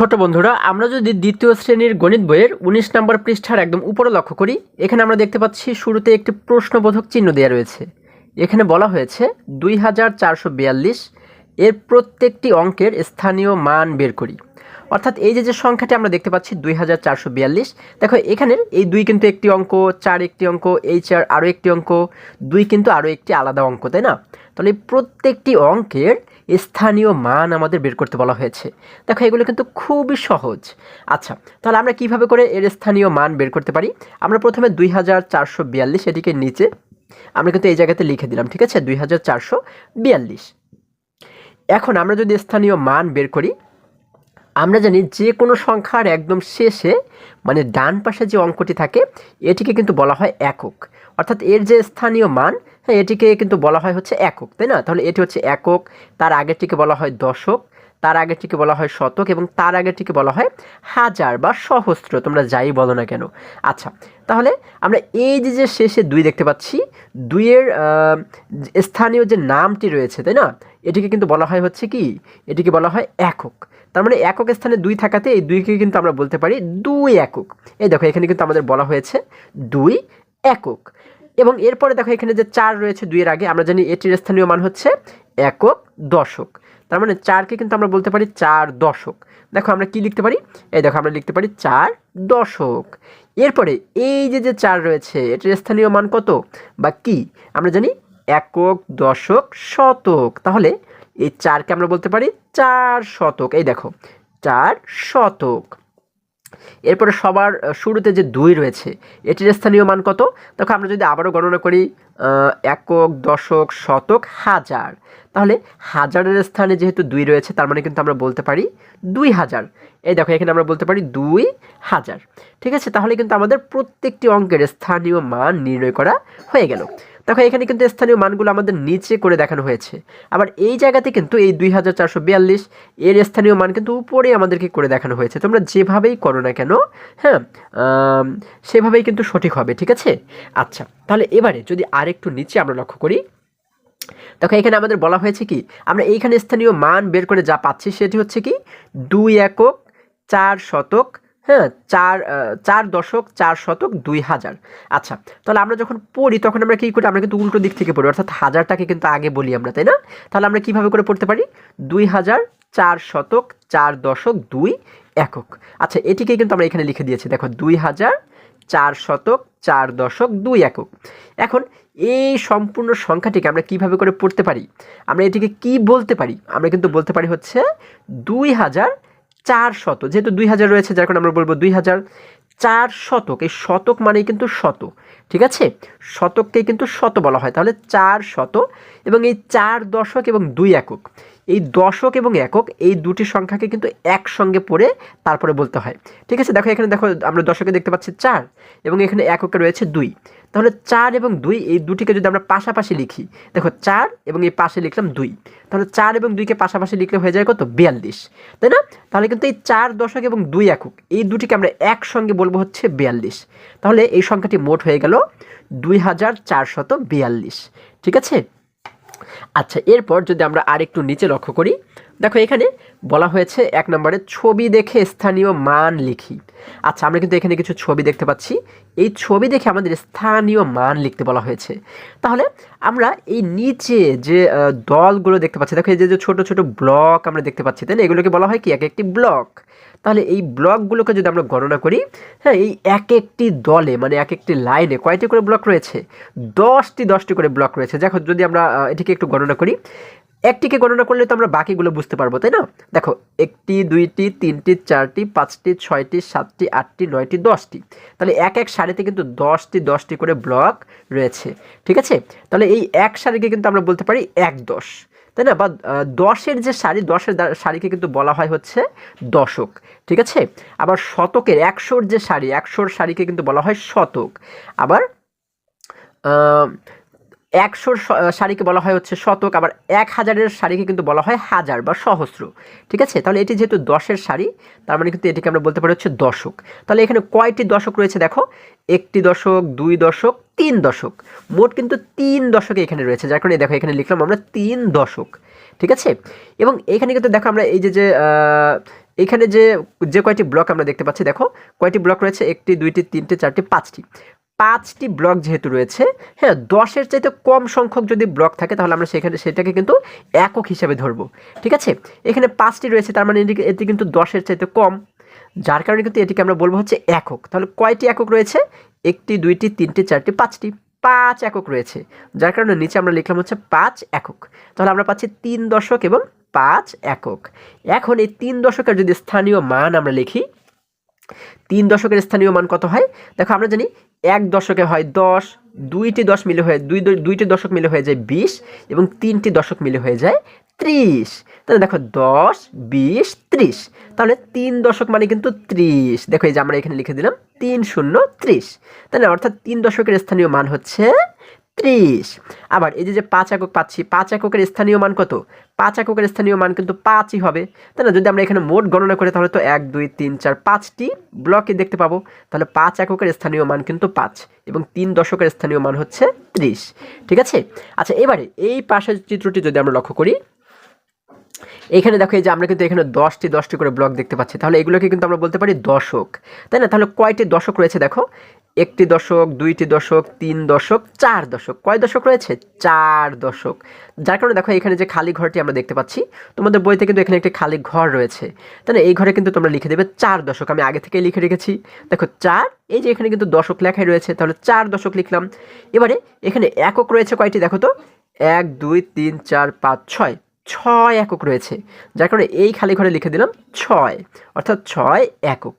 ছোট বন্ধুরা, আমরা যদি দ্বিতীয় শ্রেণীর গণিত বইয়ের ১৯ নম্বর পৃষ্ঠার একদম উপরে লক্ষ্য করি, এখানে আমরা দেখতে পাচ্ছি শুরুতে একটি প্রশ্নবোধক চিহ্ন দেওয়া রয়েছে। এখানে বলা হয়েছে ২৪৪৪ এর প্রত্যেকটি অঙ্কের স্থানীয় মান বের করি। অর্থাৎ এই যে সংখ্যাটি আমরা দেখতে পাচ্ছি ২৪৪৪, দেখো এখানের এই ২ কিন্তু একটি অঙ্ক, ৪ একটি অঙ্ক, এই ৪ আরও একটি অঙ্ক, ২ কিন্তু আরও একটি আলাদা অঙ্ক, তাই না? তাহলে প্রত্যেকটি অঙ্কের স্থানীয় মান আমাদের বের করতে বলা হয়েছে। দেখো এগুলো কিন্তু খুবই সহজ। আচ্ছা, তাহলে আমরা কিভাবে করে এর স্থানীয় মান বের করতে পারি? আমরা প্রথমে ২৪৪৪ এটিকে নিচে আমরা কিন্তু এই জায়গাতে লিখে দিলাম, ঠিক আছে? ২৪৪৪। এখন আমরা যদি স্থানীয় মান বের করি, আমরা জানি যে কোনো সংখ্যার একদম শেষে মানে ডান পাশে যে অঙ্কটি থাকে এটিকে কিন্তু বলা হয় একক। অর্থাৎ এর যে স্থানীয় মান, হ্যাঁ, এটিকে কিন্তু বলা হয় হচ্ছে একক, তাই না? তাহলে এটি হচ্ছে একক, তার আগেরটিকে বলা হয় দশক, তার আগেরটিকে বলা হয় শতক এবং তার আগেরটিকে বলা হয় হাজার বা সহস্র, তোমরা যাই বলো না কেন। আচ্ছা, তাহলে আমরা এই যে শেষে ২ দেখতে পাচ্ছি, ২-এর স্থানীয় যে নামটি রয়েছে, তাই না, এটিকে কিন্তু বলা হয় হচ্ছে কি, এটিকে বলা হয় একক। তার মানে একক স্থানে ২ থাকাতে এই ২কে কিন্তু আমরা বলতে পারি ২ একক। এই দেখো এখানে কিন্তু আমাদের বলা হয়েছে ২ একক। এবং এরপরে দেখো এখানে যে ৪ রয়েছে ২-এর আগে, আমরা জানি এটির স্থানীয় মান হচ্ছে একক দশক। তার মানে ৪কে কিন্তু আমরা বলতে পারি ৪ দশক। দেখো আমরা কি লিখতে পারি? এই দেখো আমরা লিখতে পারি ৪ দশক। এরপরে এই যে ৪ রয়েছে এটির স্থানীয় মান কত বা কি? আমরা জানি একক দশক শতক। তাহলে এই ৪কে আমরা বলতে পারি ৪ শতক। এই দেখো ৪ শতক। এরপরে সবার শুরুতে যে ২ রয়েছে এটির স্থানীয় মান কত? দেখো আমরা যদি আবারও গণনা করি, একক দশক শতক হাজার, তাহলে হাজারের স্থানে যেহেতু ২ রয়েছে তার মানে কিন্তু আমরা বলতে পারি ২০০০। এই দেখো এখানে আমরা বলতে পারি ২০০০। ঠিক আছে, তাহলে কিন্তু আমাদের প্রত্যেকটি অঙ্কের স্থানীয় মান নির্ণয় করা হয়ে গেল। দেখো এখানে কিন্তু স্থানীয় মানগুলো আমাদের নিচে করে দেখানো হয়েছে। আবার এই জায়গাতে কিন্তু এই ২৪৪৪ এর স্থানীয় মান কিন্তু উপরে আমাদেরকে করে দেখানো হয়েছে। তোমরা যেভাবেই করো না কেন, হ্যাঁ, সেভাবেই কিন্তু সঠিক হবে, ঠিক আছে? আচ্ছা, তাহলে এবারে যদি আরেকটু নিচে আমরা লক্ষ্য করি, দেখো এখানে আমাদের বলা হয়েছে কি, আমরা এইখানে স্থানীয় মান বের করে যা পাচ্ছি সেটি হচ্ছে কি ২ একক ৪ শতক, হ্যাঁ, ৪ দশক ৪ শতক ২০০০। আচ্ছা, তাহলে আমরা যখন পড়ি তখন আমরা কী করি? আমরা কিন্তু উল্টো দিক থেকে পড়ি, অর্থাৎ হাজারটাকে কিন্তু আগে বলি আমরা, তাই না? তাহলে আমরা কীভাবে করে পড়তে পারি? ২০০০ ৪ শতক ৪ দশক ২ একক। আচ্ছা, এটিকে কিন্তু আমরা এখানে লিখে দিয়েছি, দেখো ২০০০ ৪ শতক ৪ দশক ২ একক। এখন এই সম্পূর্ণ সংখ্যাটিকে আমরা কিভাবে করে পড়তে পারি? আমরা এটিকে কি বলতে পারি? আমরা কিন্তু বলতে পারি হচ্ছে ২৪০০, যেহেতু ২০০০ রয়েছে যার কারণে আমরা বলবো ২০০০ ৪ শতক। এই শতক মানেই কিন্তু শত, ঠিক আছে? শতককে কিন্তু শত বলা হয়। তাহলে ৪ শত এবং এই ৪ দশক এবং ২ একক, এই দশক এবং একক এই দুটি সংখ্যাকে কিন্তু একসঙ্গে পড়ে তারপরে বলতে হয়, ঠিক আছে? দেখো এখানে দেখো আমরা দশকে দেখতে পাচ্ছি ৪ এবং এখানে এককে রয়েছে ২। তাহলে ৪ এবং ২ এই দুটিকে যদি আমরা পাশাপাশি লিখি, দেখো ৪ এবং এই পাশে লিখলাম ২, তাহলে ৪ এবং ২কে পাশাপাশি লিখলে হয়ে যায় কত? ৪২, তাই না? তাহলে কিন্তু এই ৪ দশক এবং ২ একক এই দুটিকে আমরা একসঙ্গে বলবো হচ্ছে ৪২। তাহলে এই সংখ্যাটি মোট হয়ে গেল ২৪৪৪, ঠিক আছে? আচ্ছা, এরপর যদি আমরা আরেকটু নিচে লক্ষ্য করি, দেখো এখানে বলা হয়েছে ১ নম্বরে ছবি দেখে স্থানীয় মান লিখি। আচ্ছা, আমরা কিন্তু এখানে কিছু ছবি দেখতে পাচ্ছি, এই ছবি দেখে আমাদের স্থানীয় মান লিখতে বলা হয়েছে। তাহলে আমরা এই নিচে যে দলগুলো দেখতে পাচ্ছি, দেখো এই যে ছোট ছোট ব্লক আমরা দেখতে পাচ্ছি, তাই না? এগুলোকে বলা হয় কি এক একটি ব্লক। তাহলে এই ব্লকগুলোকে যদি আমরা গণনা করি, হ্যাঁ, এই এক একটি দলে মানে এক একটি লাইনে কয়টি করে ব্লক রয়েছে? ১০টি করে ব্লক রয়েছে। দেখো যদি আমরা এটিকে একটু গণনা করি, একটিকে গণনা করলে তো আমরা বাকিগুলো বুঝতে পারবো, তাই না? দেখো ১টি ২টি ৩টি ৪টি ৫টি ৬টি ৭টি ৮টি ৯টি ১০টি। তাহলে এক এক সারিতে কিন্তু ১০টি করে ব্লক রয়েছে, ঠিক আছে? তাহলে এই এক সারিকে কিন্তু আমরা বলতে পারি ১-১০, তাই না? বা ১০-এর যে সারি, ১০-এর সারিকে কিন্তু বলা হয় হচ্ছে দশক, ঠিক আছে? আবার শতকের ১০০-র যে সারি, ১০০-র সারিকে কিন্তু বলা হয় শতক। আবার ১০০-র সারিকে বলা হয় হচ্ছে শতক। আবার ১০০০-এর সারিকে কিন্তু বলা হয় হাজার বা সহস্র, ঠিক আছে? তাহলে এটি যেহেতু ১০-এর সারি, তার মানে কিন্তু এটিকে আমরা বলতে পারি হচ্ছে দশক। তাহলে এখানে কয়টি দশক রয়েছে? দেখো ১টি দশক ২ দশক ৩ দশক, মোট কিন্তু ৩ দশক এখানে রয়েছে, যার কারণে দেখো এখানে লিখলাম আমরা ৩ দশক, ঠিক আছে? এবং এখানে কিন্তু দেখো আমরা এই যে এখানে যে যে কয়টি ব্লক আমরা দেখতে পাচ্ছি, দেখো কয়টি ব্লক রয়েছে, 1টি 2টি 3টে 4টে 5টি। 5টি ব্লক যেহেতু রয়েছে, হ্যাঁ 10-এর চাইতে কম সংখ্যক যদি ব্লক থাকে তাহলে আমরা সেটাকে কিন্তু একক হিসাবে ধরবো। ঠিক আছে, এখানে 5টি রয়েছে, তার মানে এটি কিন্তু 10-এর চাইতে কম, যার কারণে কিন্তু এটিকে আমরা বলবো হচ্ছে একক। তাহলে কয়টি একক রয়েছে, 1টি 2টি 3টে 4টে 5টি, 5 একক রয়েছে, যার কারণে নিচে আমরা লিখলাম হচ্ছে 5 একক। তাহলে আমরা পাচ্ছি 3 দশক এবং 5 একক। এখন এই 3 দশকের যদি স্থানীয় মান আমরা লিখি, 3 দশকের স্থানীয় মান কত হয়, দেখো আমরা জানি 1 দশকে হয় 10, 2টি 10 মিলে হয়ে 2টি দশক মিলে হয়ে যায় 20 এবং 3টি দশক মিলে হয়ে যায় 30। তাহলে দেখো 10, 20, 30, তাহলে 3 দশক মানে কিন্তু 30। দেখো এই যে আমরা এখানে লিখে দিলাম 3 0 30, তাহলে অর্থাৎ 3 দশকের স্থানীয় মান হচ্ছে 30। আবার এই যে 5 একক পাচ্ছি, 5 এককের স্থানীয় মান কত, 5 এককের স্থানীয় মান কিন্তু 5ই হবে, তাই না? যদি আমরা এখানে মোট গণনা করি তাহলে তো 1 2 3 4 5টি ব্লকে দেখতে পাবো। তাহলে 5 এককের স্থানীয় মান কিন্তু 5 এবং 3 দশকের স্থানীয় মান হচ্ছে 30। ঠিক আছে, আচ্ছা এবারে এই পাশের চিত্রটি যদি আমরা লক্ষ্য করি, এখানে দেখো এই যে আমরা কিন্তু এখানে 10টি করে ব্লক দেখতে পাচ্ছি, তাহলে এগুলোকে কিন্তু আমরা বলতে পারি দশক, তাই না? তাহলে কয়টি দশক রয়েছে, দেখো 1টি দশক, 2টি দশক, 3 দশক, 4 দশক। কয় দশক রয়েছে, 4 দশক। যার কারণে দেখো এখানে যে খালি ঘরটি আমরা দেখতে পাচ্ছি, তোমাদের বইতে কিন্তু এখানে একটি খালি ঘর রয়েছে, তাই না? এই ঘরে কিন্তু তোমরা লিখে দেবে 4 দশক। আমি আগে থেকেই লিখে রেখেছি, দেখো 4, এই যে এখানে কিন্তু দশক লেখাই রয়েছে, তাহলে 4 দশক লিখলাম। এবারে এখানে একক রয়েছে কয়টি, দেখো তো 1 2 3 4 5 6, 6 একক রয়েছে, যার কারণে এই খালি ঘরে লিখে দিলাম 6, অর্থাৎ 6 একক।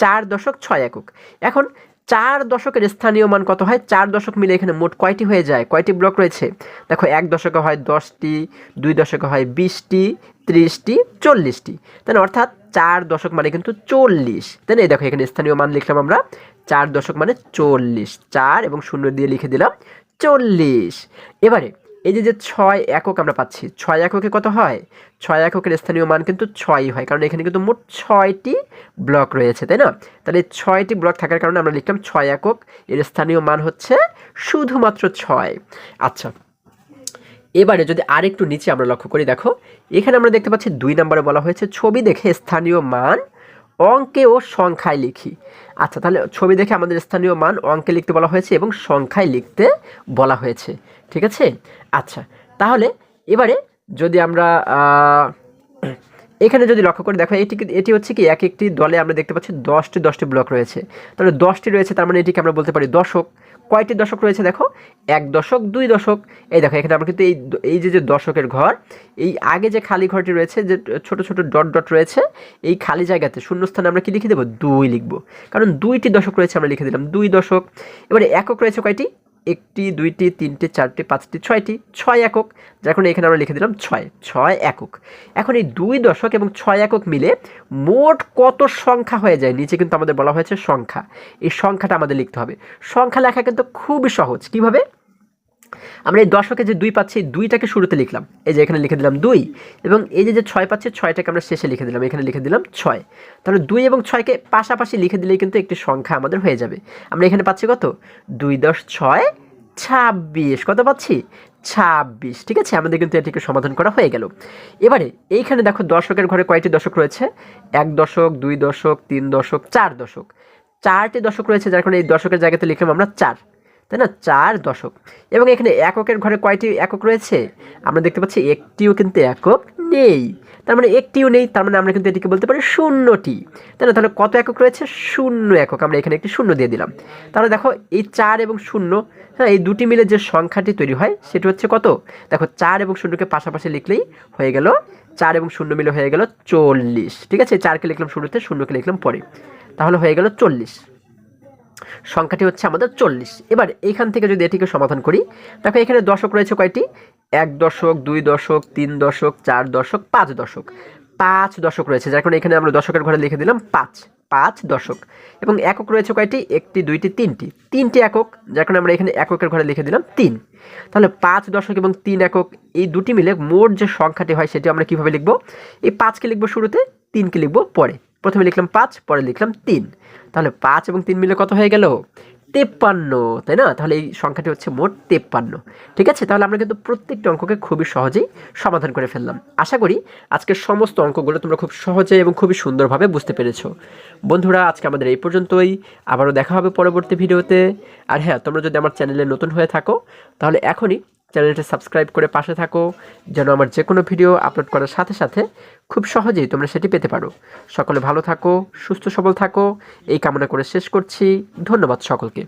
4 দশক 6 একক। এখন 4 দশকের স্থানীয় মান কত হয়, 4 দশক মিলে এখানে মোট কয়টি হয়ে যায়, কয়টি ব্লক রয়েছে, দেখো 1 দশকে হয় 10টি, 2 দশকে হয় 20টি, 30টি, 40টি, তাই না? অর্থাৎ 4 দশক মানে কিন্তু 40, তাই না? এই দেখো এখানে স্থানীয় মান লিখলাম আমরা, 4 দশক মানে 40, 4 এবং 0 দিয়ে লিখে দিলাম 40। এবারে এই যে 6 একক আমরা পাচ্ছি, 6 এককে কত হয়, 6 এককের স্থানীয় মান কিন্তু 6ই হয়, কারণ এখানে কিন্তু মোট 6টি ব্লক রয়েছে, তাই না? তাহলে 6টি ব্লক থাকার কারণে আমরা লিখলাম 6 একক, এর স্থানীয় মান হচ্ছে শুধুমাত্র 6। আচ্ছা এবারে যদি আরেকটু নিচে আমরা লক্ষ্য করি, দেখো এখানে আমরা দেখতে পাচ্ছি 2 নম্বরে বলা হয়েছে ছবি দেখে স্থানীয় মান অঙ্কে ও সংখ্যায় লিখি। আচ্ছা তাহলে ছবি দেখে আমাদের স্থানীয় মান অঙ্কে লিখতে বলা হয়েছে এবং সংখ্যায় লিখতে বলা হয়েছে। ঠিক আছে, আচ্ছা তাহলে এবারে যদি আমরা এখানে যদি লক্ষ্য করে দেখো, এটি হচ্ছে কি একটি দলে আমরা দেখতে পাচ্ছি 10টি ব্লক রয়েছে, তাহলে 10টি রয়েছে, তার মানে এটিকে আমরা বলতে পারি দশক। কয়টি দশক রয়েছে, দেখো 1 দশক 2 দশক। এই দেখো এখানে আমরা কিন্তু এই যে দশকের ঘর, এই আগে যে খালি ঘরটি রয়েছে, যে ছোট ছোট ডট ডট রয়েছে, এই খালি জায়গাতে শূন্যস্থানে আমরা কি লিখে দেবো, 2 লিখবো, কারণ 2টি দশক রয়েছে, আমরা লিখে দিলাম 2 দশক। এবারে একক রয়েছে কয়টি, 1টি 2টি 3টে 4টে 5টি 6টি, 6 একক, যার কারণে এখানে আমরা লিখে দিলাম 6 একক। এখন এই 2 দশক এবং 6 একক মিলে মোট কত সংখ্যা হয়ে যায়, নিচে কিন্তু আমাদের বলা হয়েছে সংখ্যা, এই সংখ্যাটা আমাদের লিখতে হবে। সংখ্যা লেখা কিন্তু খুবই সহজ। কিভাবে, আমরা এই দশকে যে 2 পাচ্ছি, 2টাকে শুরুতে লিখলাম, এই যে এখানে লিখে দিলাম 2, এবং এই যে 6 পাচ্ছি, 6টাকে আমরা শেষে লিখে দিলাম, এখানে লিখে দিলাম 6। তাহলে 2 এবং 6কে পাশাপাশি লিখে দিলেই কিন্তু একটি সংখ্যা আমাদের হয়ে যাবে। আমরা এখানে পাচ্ছি কত, 2 10 6 26, কত পাচ্ছি, 26। ঠিক আছে, আমাদের কিন্তু এটিকে সমাধান করা হয়ে গেল। এবারে এইখানে দেখো দশকের ঘরে কয়টি দশক রয়েছে, 1 দশক 2 দশক 3 দশক 4 দশক, 4টি দশক রয়েছে, যার কারণে এই দশকের জায়গাতে লিখলাম আমরা 4, তাই না, 4 দশক। এবং এখানে এককের ঘরে কয়টি একক রয়েছে, আমরা দেখতে পাচ্ছি একটিও কিন্তু একক নেই, তার মানে একটিও নেই, তার মানে আমরা কিন্তু এটিকে বলতে পারি 0টি, তাই না? তাহলে কত একক রয়েছে, 0 একক, আমরা এখানে একটি 0 দিয়ে দিলাম। তাহলে দেখো এই 4 এবং 0, হ্যাঁ এই দুটি মিলে যে সংখ্যাটি তৈরি হয় সেটি হচ্ছে কত, দেখো 4 এবং 0কে পাশাপাশি লিখলেই হয়ে গেল, 4 এবং 0 মিলে হয়ে গেল 40। ঠিক আছে, 4কে লিখলাম শুরুতে, 0কে লিখলাম পরে, তাহলে হয়ে গেল 40। সংখ্যাটি হচ্ছে আমাদের 40। এবার এইখান থেকে যদি এটিকে সমাধান করি, দেখো এখানে দশক রয়েছে কয়টি, 1 দশক 2 দশক 3 দশক 4 দশক 5 দশক, 5 দশক রয়েছে, যার কারণে এখানে আমরা দশকের ঘরে লিখে দিলাম 5 দশক। এবং একক রয়েছে কয়টি, 1টি 2টি 3টি একক, যার কারণে আমরা এখানে এককের ঘরে লিখে দিলাম 3। তাহলে 5 দশক এবং 3 একক এই দুটি মিলে মোট যে সংখ্যাটি হয় সেটি আমরা কিভাবে লিখব, এই 5কে লিখবো শুরুতে, 3কে লিখবো পরে, প্রথমে লিখলাম 5, পরে লিখলাম 3, তাহলে 5 এবং 3 মিলে কত হয়ে গেল, 53, তাই না? তাহলে এই সংখ্যাটি হচ্ছে মোট 53। ঠিক আছে, তাহলে আমরা কিন্তু প্রত্যেকটি অঙ্ককে খুবই সহজেই সমাধান করে ফেললাম। আশা করি আজকের সমস্ত অঙ্কগুলো তোমরা খুব সহজে এবং খুবই সুন্দরভাবে বুঝতে পেরেছো। বন্ধুরা, আজকে আমাদের এই পর্যন্তই। আবারও দেখা হবে পরবর্তী ভিডিওতে। আর হ্যাঁ, তোমরা যদি আমার চ্যানেলে নতুন হয়ে থাকো তাহলে এখনই চ্যানেলটি সাবস্ক্রাইব করে পাশে থাকো, যেন আমার যে কোনো ভিডিও আপলোড করার সাথে সাথে খুব সহজেই তোমরা সেটি পেতে পারো। সকলে ভালো থাকো, সুস্থ সবল থাকো, এই কামনা করে শেষ করছি। ধন্যবাদ সকলকে।